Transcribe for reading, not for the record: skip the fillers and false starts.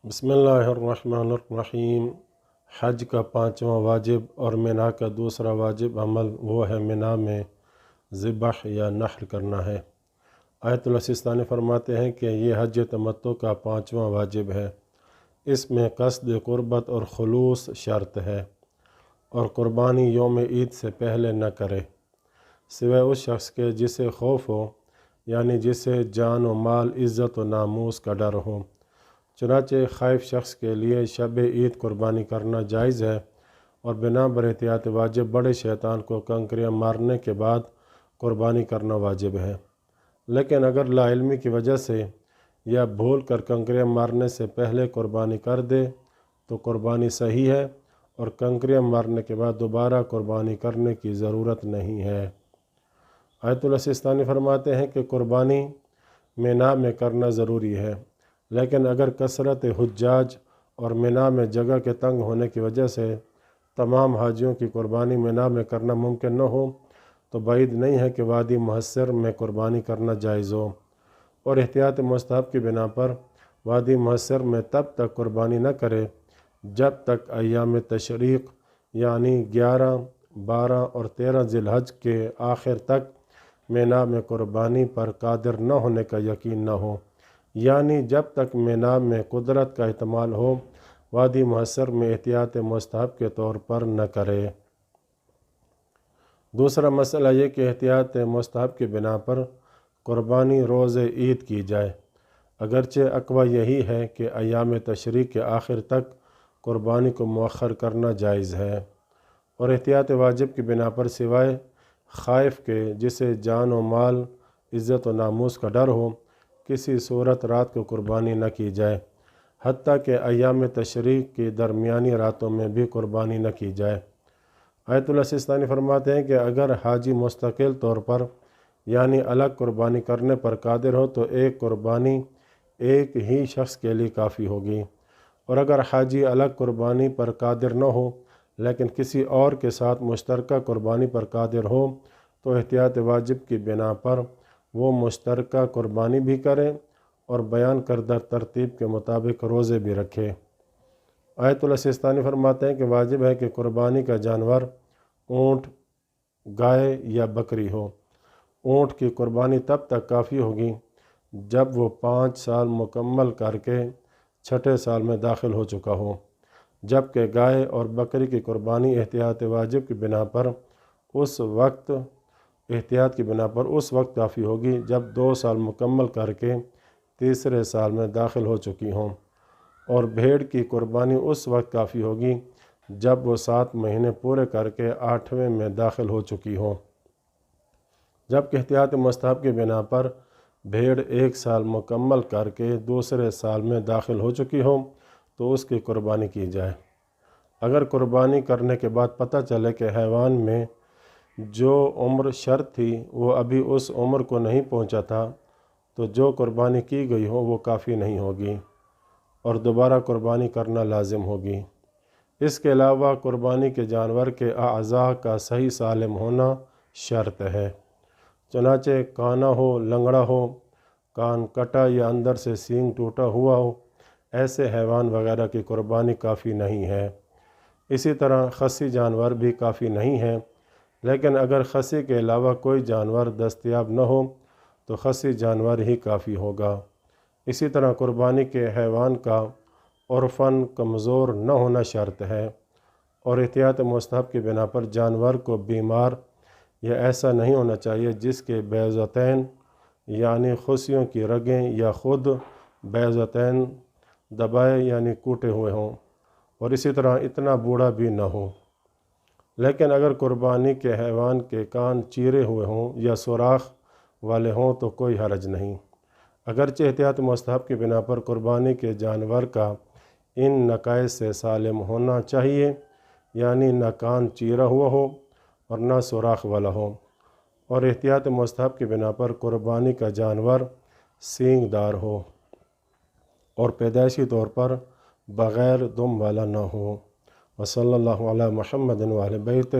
بسم اللہ الرحمن الرحیم۔ حج کا 5واں واجب اور منا کا دوسرا واجب عمل وہ ہے منا میں ذبح یا نحر کرنا ہے۔ آیت اللہ سستانی فرماتے ہیں کہ یہ حج تمتع کا 5واں واجب ہے۔ اس میں قصد قربت اور خلوص شرط ہے، اور قربانی یوم عید سے پہلے نہ کرے سوائے اس شخص کے جسے خوف ہو، یعنی جسے جان و مال، عزت و ناموس کا ڈر ہو۔ چنانچہ خائف شخص کے لیے شب عید قربانی کرنا جائز ہے، اور بنا بر احتیاط واجب بڑے شیطان کو کنکریاں مارنے کے بعد قربانی کرنا واجب ہے۔ لیکن اگر لا علمی کی وجہ سے یا بھول کر کنکریاں مارنے سے پہلے قربانی کر دے تو قربانی صحیح ہے، اور کنکریاں مارنے کے بعد دوبارہ قربانی کرنے کی ضرورت نہیں ہے۔ آیت اللہ سستانی فرماتے ہیں کہ قربانی منا میں کرنا ضروری ہے، لیکن اگر کثرت حجاج اور منا میں جگہ کے تنگ ہونے کی وجہ سے تمام حاجیوں کی قربانی منا میں کرنا ممکن نہ ہو تو بعید نہیں ہے کہ وادی محصر میں قربانی کرنا جائز ہو، اور احتیاط مستحب کی بنا پر وادی محصر میں تب تک قربانی نہ کرے جب تک ایام تشریق یعنی 11، 12 اور 13 ذی الحج کے آخر تک منا میں قربانی پر قادر نہ ہونے کا یقین نہ ہو، یعنی جب تک منا میں قدرت کا احتمال ہو وادی محصر میں احتیاط مستحب کے طور پر نہ کرے۔ دوسرا مسئلہ یہ کہ احتیاط مستحب کی بنا پر قربانی روز عید کی جائے، اگرچہ اقویٰ یہی ہے کہ ایام تشریق کے آخر تک قربانی کو مؤخر کرنا جائز ہے، اور احتیاط واجب کی بنا پر سوائے خائف کے جسے جان و مال، عزت و ناموس کا ڈر ہو، کسی صورت رات کو قربانی نہ کی جائے، حتیٰ کہ ایام تشریق کی درمیانی راتوں میں بھی قربانی نہ کی جائے۔ آیت اللہ سستانی فرماتے ہیں کہ اگر حاجی مستقل طور پر یعنی الگ قربانی کرنے پر قادر ہو تو ایک قربانی ایک ہی شخص کے لیے کافی ہوگی، اور اگر حاجی الگ قربانی پر قادر نہ ہو لیکن کسی اور کے ساتھ مشترکہ قربانی پر قادر ہو تو احتیاط واجب کی بنا پر وہ مشترکہ قربانی بھی کرے اور بیان کردہ ترتیب کے مطابق روزے بھی رکھے۔ آیت اللہ سستانی فرماتے ہیں کہ واجب ہے کہ قربانی کا جانور اونٹ، گائے یا بکری ہو۔ اونٹ کی قربانی تب تک کافی ہوگی جب وہ 5 سال مکمل کر کے 6 سال میں داخل ہو چکا ہو، جبکہ گائے اور بکری کی قربانی احتیاط واجب کی بنا پر اس وقت کافی ہوگی جب 2 سال مکمل کر کے 3 سال میں داخل ہو چکی ہوں، اور بھیڑ کی قربانی اس وقت کافی ہوگی جب وہ 7 مہینے پورے کر کے 8ویں میں داخل ہو چکی ہوں، جبکہ احتیاط مستحب کی بنا پر بھیڑ 1 سال مکمل کر کے 2 سال میں داخل ہو چکی ہو تو اس کی قربانی کی جائے۔ اگر قربانی کرنے کے بعد پتہ چلے کہ حیوان میں جو عمر شرط تھی وہ ابھی اس عمر کو نہیں پہنچا تھا تو جو قربانی کی گئی ہو وہ کافی نہیں ہوگی، اور دوبارہ قربانی کرنا لازم ہوگی۔ اس کے علاوہ قربانی کے جانور کے اعضاء کا صحیح سالم ہونا شرط ہے، چنانچہ کانا ہو، لنگڑا ہو، کان کٹا یا اندر سے سینگ ٹوٹا ہوا ہو، ایسے حیوان وغیرہ کی قربانی کافی نہیں ہے۔ اسی طرح خصی جانور بھی کافی نہیں ہے، لیکن اگر خصی کے علاوہ کوئی جانور دستیاب نہ ہو تو خصی جانور ہی کافی ہوگا۔ اسی طرح قربانی کے حیوان کا عرفاً کمزور نہ ہونا شرط ہے، اور احتیاط مستحب کی بنا پر جانور کو بیمار یا ایسا نہیں ہونا چاہیے جس کے بیضتین یعنی خصیوں کی رگیں یا خود بیضتین دبائے یعنی کوٹے ہوئے ہوں، اور اسی طرح اتنا بوڑھا بھی نہ ہو۔ لیکن اگر قربانی کے حیوان کے کان چیرے ہوئے ہوں یا سوراخ والے ہوں تو کوئی حرج نہیں، اگرچہ احتیاط مستحب کی بنا پر قربانی کے جانور کا ان نقائص سے سالم ہونا چاہیے، یعنی نہ کان چیرا ہوا ہو اور نہ سوراخ والا ہو، اور احتیاط مستحب کی بنا پر قربانی کا جانور سینگ دار ہو اور پیدائشی طور پر بغیر دم والا نہ ہو۔ وصلی اللہ علی محمد وآل بیتہ۔